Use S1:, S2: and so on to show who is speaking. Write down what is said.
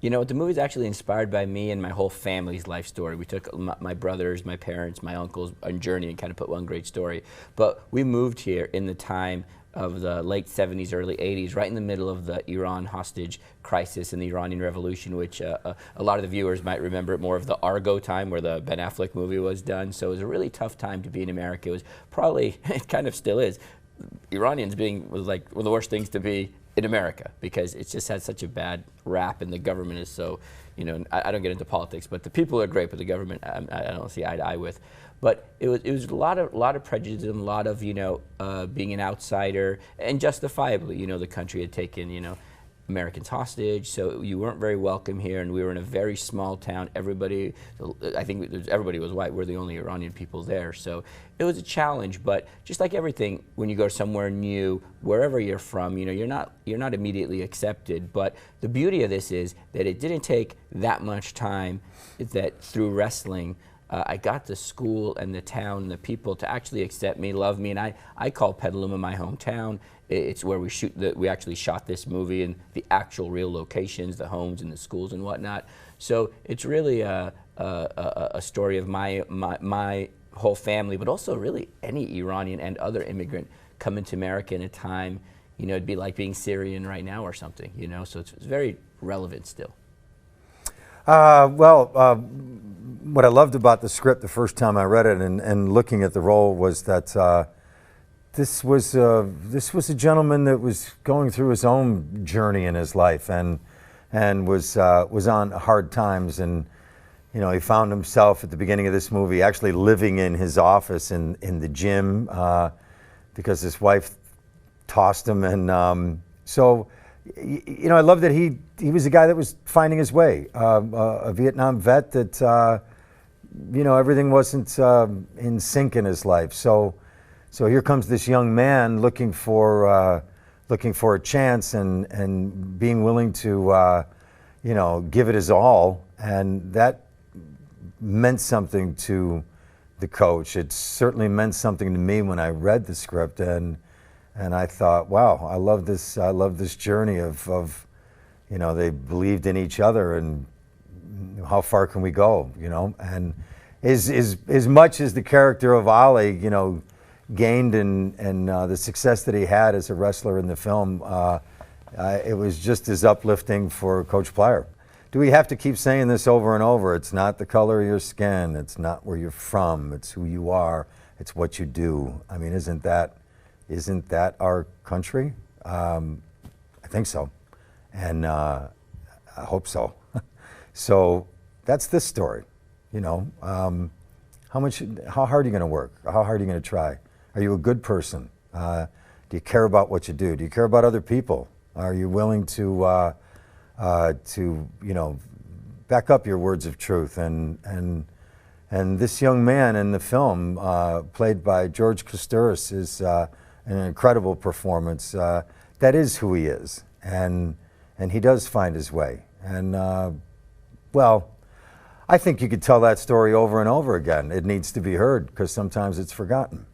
S1: You know, the movie's actually inspired by me and my whole family's life story. We took my brothers, my parents, my uncles on a journey and kind of put one great story. But we moved here in the time of the late 70s, early 80s, right in the middle of the Iran hostage crisis and the Iranian Revolution, which a lot of the viewers might remember it more of the Argo time where the Ben Affleck movie was done. So it was a really tough time to be in America. It was probably, it kind of still is, Iranians was like one of the worst things to be in America, because it's just had such a bad rap, and the government is so, you know, I don't get into politics, but the people are great, but the government I don't see eye to eye with. But it was a lot of prejudice, a lot of, you know, being an outsider, and justifiably, you know, the country had taken, you know, Americans hostage, so you weren't very welcome here, and we were in a very small town. Everybody, I think everybody was white. We're the only Iranian people there, so it was a challenge. But just like everything, when you go somewhere new, wherever you're from, you know, you're not immediately accepted. But the beauty of this is that it didn't take that much time. That through wrestling, I got the school and the town and the people to actually accept me, love me, and I call Petaluma my hometown. It's where we actually shot this movie, and the actual real locations, the homes and the schools and whatnot. So it's really a story of my whole family, but also really any Iranian and other immigrant coming to America in a time, you know, it'd be like being Syrian right now or something, you know. So it's very relevant still.
S2: What I loved about the script the first time I read it and looking at the role was that this was a gentleman that was going through his own journey in his life and was on hard times, and you know, he found himself at the beginning of this movie actually living in his office in the gym because his wife tossed him, and so you know, I love that he was a guy that was finding his way, a Vietnam vet that you know, everything wasn't in sync in his life. So here comes this young man looking for a chance and being willing to you know, give it his all, and that meant something to the coach. It certainly meant something to me when I read the script, and I thought, wow, I love this journey of you know, they believed in each other, and how far can we go, you know? And as much as the character of Ali, you know, gained and the success that he had as a wrestler in the film, it was just as uplifting for Coach Plyer. Do we have to keep saying this over and over? It's not the color of your skin, it's not where you're from, it's who you are, it's what you do. I mean, isn't that our country? I think so, and I hope so. So that's this story, you know. How hard are you going to work? How hard are you going to try? Are you a good person? Do you care about what you do? Do you care about other people? Are you willing to you know, back up your words of truth? And this young man in the film, played by George Koustaris, is an incredible performance. That is who he is, and he does find his way. And well, I think you could tell that story over and over again. It needs to be heard because sometimes it's forgotten.